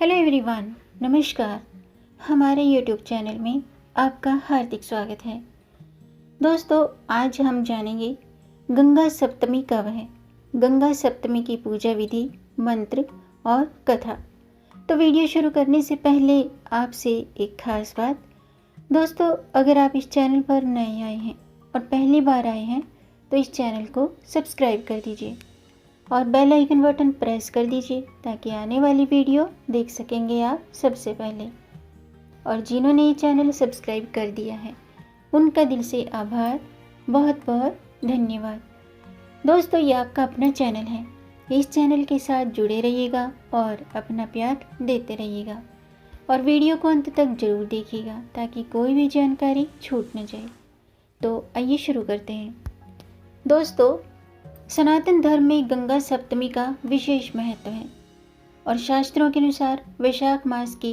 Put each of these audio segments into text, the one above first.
Hello everyone, नमस्कार। हमारे YouTube channel में आपका हार्दिक स्वागत है। दोस्तों, आज हम जानेंगे गंगा सप्तमी कब है, गंगा सप्तमी की पूजा विधि, मंत्र और कथा। तो वीडियो शुरू करने से पहले आपसे एक खास बात। दोस्तों, अगर आप इस चैनल पर नए आए हैं और पहली बार आए हैं तो इस चैनल को सब्सक्राइब कर दीजिए और बेल आइकन बटन प्रेस कर दीजिए ताकि आने वाली वीडियो देख सकेंगे आप सबसे पहले। और जिन्होंने ये चैनल सब्सक्राइब कर दिया है उनका दिल से आभार, बहुत बहुत धन्यवाद। दोस्तों, ये आपका अपना चैनल है, इस चैनल के साथ जुड़े रहिएगा और अपना प्यार देते रहिएगा और वीडियो को अंत तक जरूर देखिएगा ताकि कोई भी जानकारी छूट न जाए। तो आइए शुरू करते हैं। दोस्तों, सनातन धर्म में गंगा सप्तमी का विशेष महत्व है और शास्त्रों के अनुसार वैशाख मास की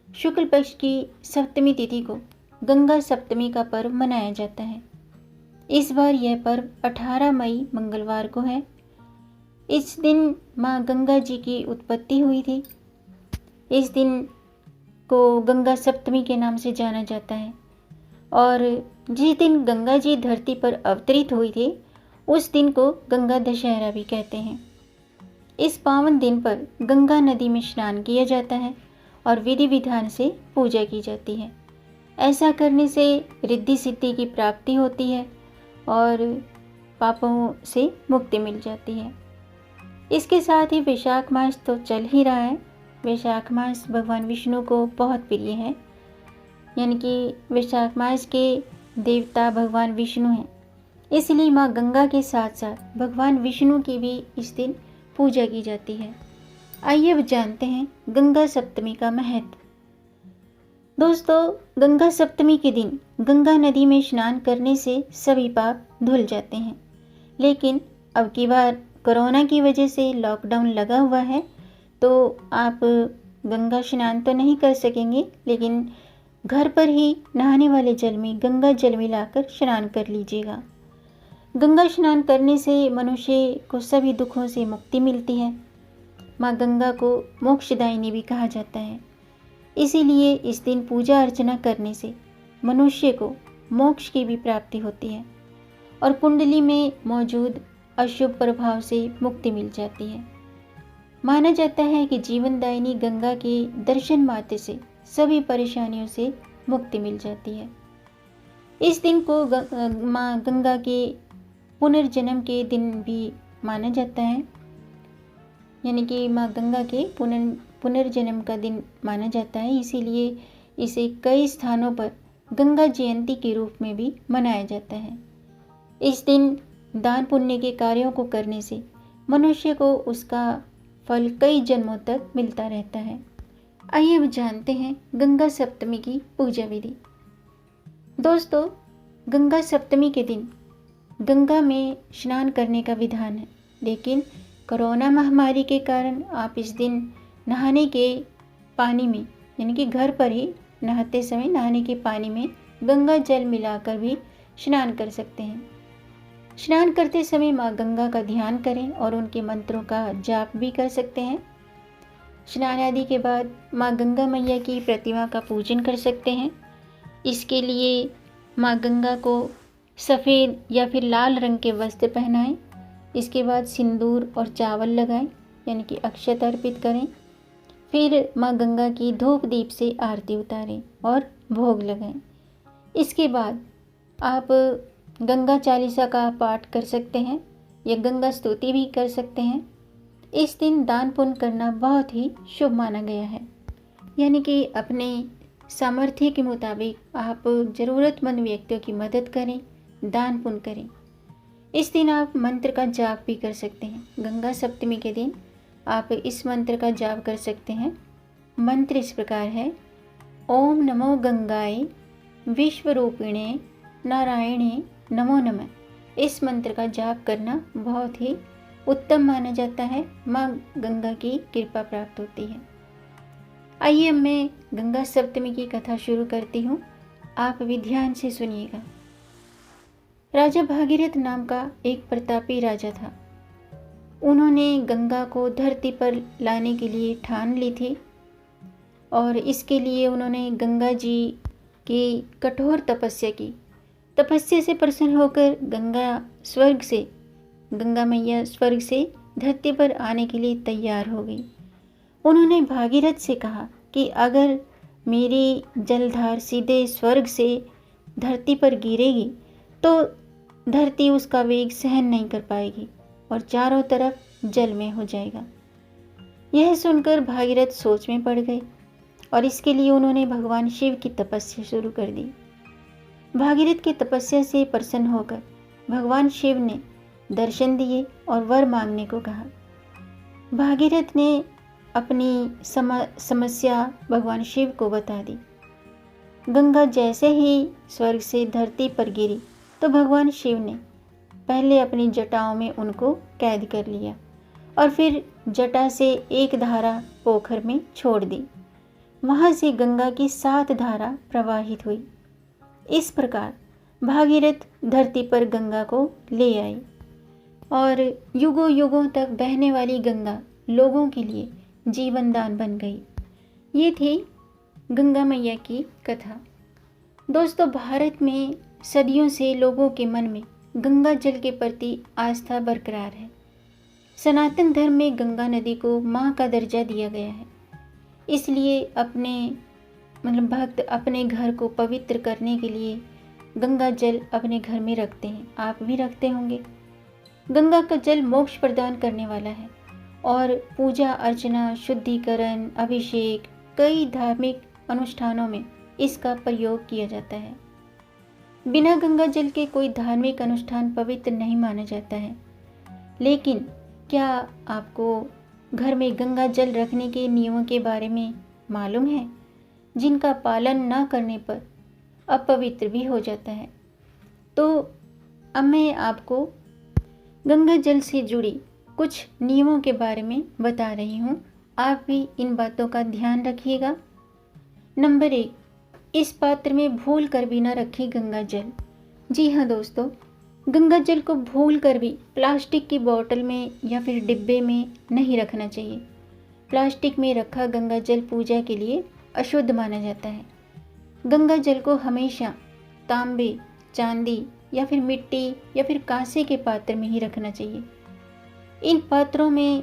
शुक्ल पक्ष की सप्तमी तिथि को गंगा सप्तमी का पर्व मनाया जाता है। इस बार यह पर्व 18 मई मंगलवार को है। इस दिन माँ गंगा जी की उत्पत्ति हुई थी। इस दिन को गंगा सप्तमी के नाम से जाना जाता है और जिस दिन गंगा जी धरती पर अवतरित हुई थी उस दिन को गंगा दशहरा भी कहते हैं। इस पावन दिन पर गंगा नदी में स्नान किया जाता है और विधि विधान से पूजा की जाती है। ऐसा करने से रिद्धि सिद्धि की प्राप्ति होती है और पापों से मुक्ति मिल जाती है। इसके साथ ही वैशाख मास तो चल ही रहा है। वैशाख मास भगवान विष्णु को बहुत प्रिय है, यानी कि वैशाख मास के देवता भगवान विष्णु हैं। इसलिए माँ गंगा के साथ साथ भगवान विष्णु की भी इस दिन पूजा की जाती है। आइए अब जानते हैं गंगा सप्तमी का महत्व। दोस्तों, गंगा सप्तमी के दिन गंगा नदी में स्नान करने से सभी पाप धुल जाते हैं। लेकिन अब की बार कोरोना की वजह से लॉकडाउन लगा हुआ है तो आप गंगा स्नान तो नहीं कर सकेंगे, लेकिन घर पर ही नहाने वाले जल में गंगा जल मिलाकर स्नान कर लीजिएगा। गंगा स्नान करने से मनुष्य को सभी दुखों से मुक्ति मिलती है। माँ गंगा को मोक्षदायिनी भी कहा जाता है। इसीलिए इस दिन पूजा अर्चना करने से मनुष्य को मोक्ष की भी प्राप्ति होती है और कुंडली में मौजूद अशुभ प्रभाव से मुक्ति मिल जाती है। माना जाता है कि जीवनदायिनी गंगा के दर्शन मात्र से सभी परेशानियों से मुक्ति मिल जाती है। इस दिन को माँ गंगा के पुनर्जन्म के दिन भी माना जाता है, यानी कि माँ गंगा के पुनर्जन्म का दिन माना जाता है। इसीलिए इसे कई स्थानों पर गंगा जयंती के रूप में भी मनाया जाता है। इस दिन दान पुण्य के कार्यों को करने से मनुष्य को उसका फल कई जन्मों तक मिलता रहता है। आइए अब जानते हैं गंगा सप्तमी की पूजा विधि। दोस्तों, गंगा सप्तमी के दिन गंगा में स्नान करने का विधान है, लेकिन कोरोना महामारी के कारण आप इस दिन नहाने के पानी में, यानी कि घर पर ही नहाते समय नहाने के पानी में गंगा जल मिलाकर भी स्नान कर सकते हैं। स्नान करते समय माँ गंगा का ध्यान करें और उनके मंत्रों का जाप भी कर सकते हैं। स्नान आदि के बाद माँ गंगा मैया की प्रतिमा का पूजन कर सकते हैं। इसके लिए माँ गंगा को सफ़ेद या फिर लाल रंग के वस्त्र पहनाएं। इसके बाद सिंदूर और चावल लगाएं, यानी कि अक्षत अर्पित करें। फिर माँ गंगा की धूप दीप से आरती उतारें और भोग लगाएं। इसके बाद आप गंगा चालीसा का पाठ कर सकते हैं या गंगा स्तुति भी कर सकते हैं। इस दिन दान पुण्य करना बहुत ही शुभ माना गया है, यानी कि अपने सामर्थ्य के मुताबिक आप ज़रूरतमंद व्यक्तियों की मदद करें, दान पुण्य करें। इस दिन आप मंत्र का जाप भी कर सकते हैं। गंगा सप्तमी के दिन आप इस मंत्र का जाप कर सकते हैं। मंत्र इस प्रकार है: ओम नमो गंगाए विश्वरूपिणे नारायणे नमो नमः। इस मंत्र का जाप करना बहुत ही उत्तम माना जाता है। माँ गंगा की कृपा प्राप्त होती है। आइए अब मैं गंगा सप्तमी की कथा शुरू करती हूँ, आप भी ध्यान से सुनिएगा। राजा भागीरथ नाम का एक प्रतापी राजा था। उन्होंने गंगा को धरती पर लाने के लिए ठान ली थी और इसके लिए उन्होंने गंगा जी की कठोर तपस्या की। तपस्या से प्रसन्न होकर गंगा मैया स्वर्ग से धरती पर आने के लिए तैयार हो गई। उन्होंने भागीरथ से कहा कि अगर मेरी जलधार सीधे स्वर्ग से धरती पर गिरेगी तो धरती उसका वेग सहन नहीं कर पाएगी और चारों तरफ जलमय हो जाएगा। यह सुनकर भागीरथ सोच में पड़ गए और इसके लिए उन्होंने भगवान शिव की तपस्या शुरू कर दी। भागीरथ की तपस्या से प्रसन्न होकर भगवान शिव ने दर्शन दिए और वर मांगने को कहा। भागीरथ ने अपनी समस्या भगवान शिव को बता दी। गंगा जैसे ही स्वर्ग से धरती पर गिरी तो भगवान शिव ने पहले अपनी जटाओं में उनको कैद कर लिया और फिर जटा से एक धारा पोखर में छोड़ दी। वहाँ से गंगा की 7 धारा प्रवाहित हुई। इस प्रकार भागीरथ धरती पर गंगा को ले आई और युगों युगों तक बहने वाली गंगा लोगों के लिए जीवन दान बन गई। ये थी गंगा मैया की कथा। दोस्तों, भारत में सदियों से लोगों के मन में गंगा जल के प्रति आस्था बरकरार है। सनातन धर्म में गंगा नदी को माँ का दर्जा दिया गया है। इसलिए भक्त अपने घर को पवित्र करने के लिए गंगा जल अपने घर में रखते हैं। आप भी रखते होंगे। गंगा का जल मोक्ष प्रदान करने वाला है और पूजा अर्चना, शुद्धिकरण, अभिषेक, कई धार्मिक अनुष्ठानों में इसका प्रयोग किया जाता है। बिना गंगा जल के कोई धार्मिक अनुष्ठान पवित्र नहीं माना जाता है। लेकिन क्या आपको घर में गंगा जल रखने के नियमों के बारे में मालूम है, जिनका पालन न करने पर अपवित्र भी हो जाता है? तो अब मैं आपको गंगा जल से जुड़ी कुछ नियमों के बारे में बता रही हूँ। आप भी इन बातों का ध्यान रखिएगा। नंबर 1, इस पात्र में भूल कर भी न रखें गंगा जल। जी हाँ दोस्तों, गंगा जल को भूल कर भी प्लास्टिक की बोतल में या फिर डिब्बे में नहीं रखना चाहिए। प्लास्टिक में रखा गंगा जल पूजा के लिए अशुद्ध माना जाता है। गंगा जल को हमेशा तांबे, चांदी या फिर मिट्टी या फिर कांसे के पात्र में ही रखना चाहिए। इन पात्रों में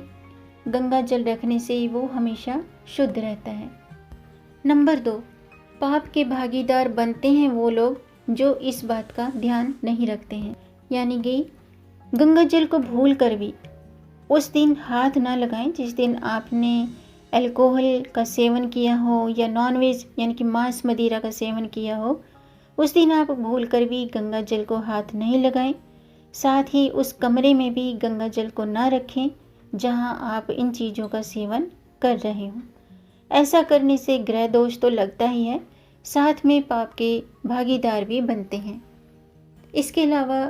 गंगा जल रखने से वो हमेशा शुद्ध रहता है। नंबर 2, पाप के भागीदार बनते हैं वो लोग जो इस बात का ध्यान नहीं रखते हैं। यानी कि गंगा जल को भूल कर भी उस दिन हाथ ना लगाएं जिस दिन आपने अल्कोहल का सेवन किया हो या नॉनवेज यानी कि मांस मदिरा का सेवन किया हो। उस दिन आप भूल कर भी गंगा जल को हाथ नहीं लगाएं। साथ ही उस कमरे में भी गंगा जल को ना रखें जहां आप इन चीज़ों का सेवन कर रहे हों। ऐसा करने से ग्रह दोष तो लगता ही है, साथ में पाप के भागीदार भी बनते हैं। इसके अलावा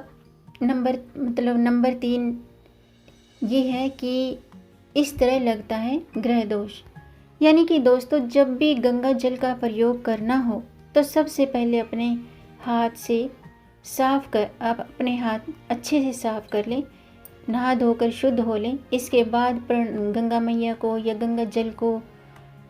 नंबर 3 ये है कि इस तरह लगता है ग्रह दोष। यानी कि दोस्तों, जब भी गंगा जल का प्रयोग करना हो तो सबसे पहले अपने हाथ से आप अपने हाथ अच्छे से साफ कर लें, नहा धोकर शुद्ध हो लें। इसके बाद गंगा मैया को या गंगा जल को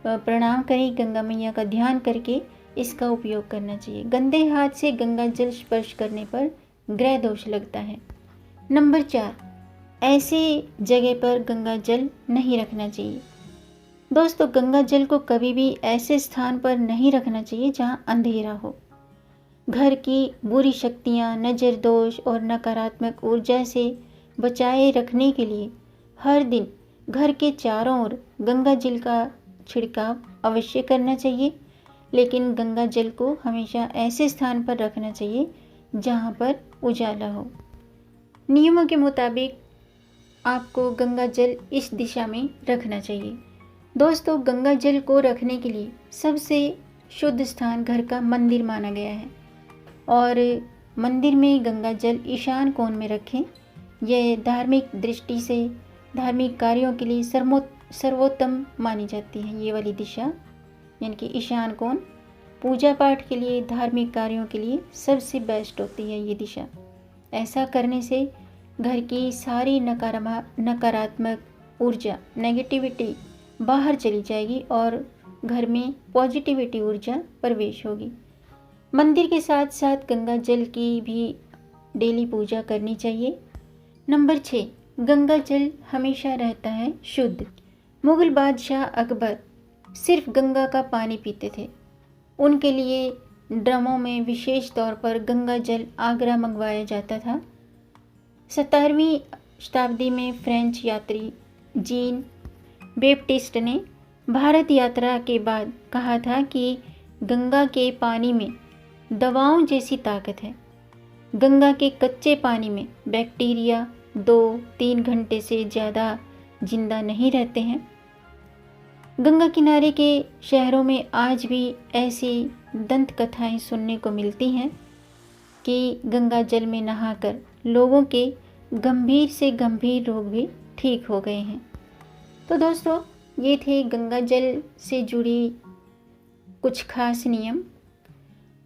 प्रणाम करें। गंगा मैया का ध्यान करके इसका उपयोग करना चाहिए। गंदे हाथ से गंगा जल स्पर्श करने पर ग्रह दोष लगता है। नंबर 4, ऐसे जगह पर गंगा जल नहीं रखना चाहिए। दोस्तों, गंगा जल को कभी भी ऐसे स्थान पर नहीं रखना चाहिए जहां अंधेरा हो। घर की बुरी शक्तियां, नज़र दोष और नकारात्मक ऊर्जा से बचाए रखने के लिए हर दिन घर के चारों ओर गंगा जल का छिड़काव अवश्य करना चाहिए। लेकिन गंगा जल को हमेशा ऐसे स्थान पर रखना चाहिए जहां पर उजाला हो। नियमों के मुताबिक आपको गंगा जल इस दिशा में रखना चाहिए। दोस्तों, गंगा जल को रखने के लिए सबसे शुद्ध स्थान घर का मंदिर माना गया है और मंदिर में गंगा जल ईशान कोण में रखें। यह धार्मिक दृष्टि से धार्मिक कार्यों के लिए सर्वोत्तम मानी जाती है। ये वाली दिशा यानी कि ईशान कोण पूजा पाठ के लिए, धार्मिक कार्यों के लिए सबसे बेस्ट होती है ये दिशा। ऐसा करने से घर की सारी नकारात्मक ऊर्जा, नेगेटिविटी बाहर चली जाएगी और घर में पॉजिटिविटी ऊर्जा प्रवेश होगी। मंदिर के साथ साथ गंगा जल की भी डेली पूजा करनी चाहिए। नंबर 6, गंगा जल हमेशा रहता है शुद्ध। मुगल बादशाह अकबर सिर्फ गंगा का पानी पीते थे। उनके लिए ड्रमों में विशेष तौर पर गंगा जल आगरा मंगवाया जाता था। 17वीं शताब्दी में फ्रेंच यात्री जीन बेप्टिस्ट ने भारत यात्रा के बाद कहा था कि गंगा के पानी में दवाओं जैसी ताकत है। गंगा के कच्चे पानी में बैक्टीरिया 2-3 घंटे से ज़्यादा जिंदा नहीं रहते हैं। गंगा किनारे के शहरों में आज भी ऐसी दंत कथाएं सुनने को मिलती हैं कि गंगा जल में नहाकर लोगों के गंभीर से गंभीर रोग भी ठीक हो गए हैं। तो दोस्तों, ये थे गंगा जल से जुड़ी कुछ खास नियम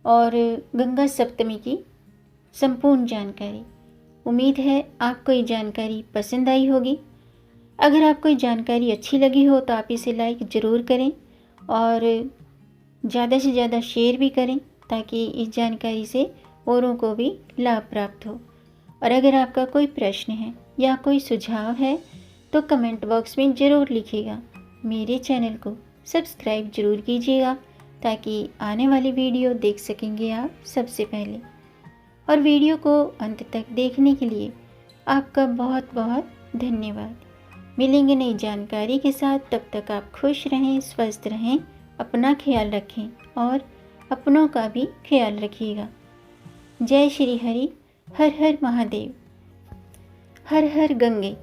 और गंगा सप्तमी की संपूर्ण जानकारी। उम्मीद है आपको ये जानकारी पसंद आई होगी। अगर आपको ये जानकारी अच्छी लगी हो तो आप इसे लाइक ज़रूर करें और ज़्यादा से ज़्यादा शेयर भी करें ताकि इस जानकारी से औरों को भी लाभ प्राप्त हो। और अगर आपका कोई प्रश्न है या कोई सुझाव है तो कमेंट बॉक्स में ज़रूर लिखिएगा। मेरे चैनल को सब्सक्राइब ज़रूर कीजिएगा ताकि आने वाली वीडियो देख सकेंगे आप सबसे पहले। और वीडियो को अंत तक देखने के लिए आपका बहुत बहुत धन्यवाद। मिलेंगे नई जानकारी के साथ, तब तक आप खुश रहें, स्वस्थ रहें, अपना ख्याल रखें और अपनों का भी ख्याल रखिएगा। जय श्री हरि। हर हर महादेव। हर हर गंगे।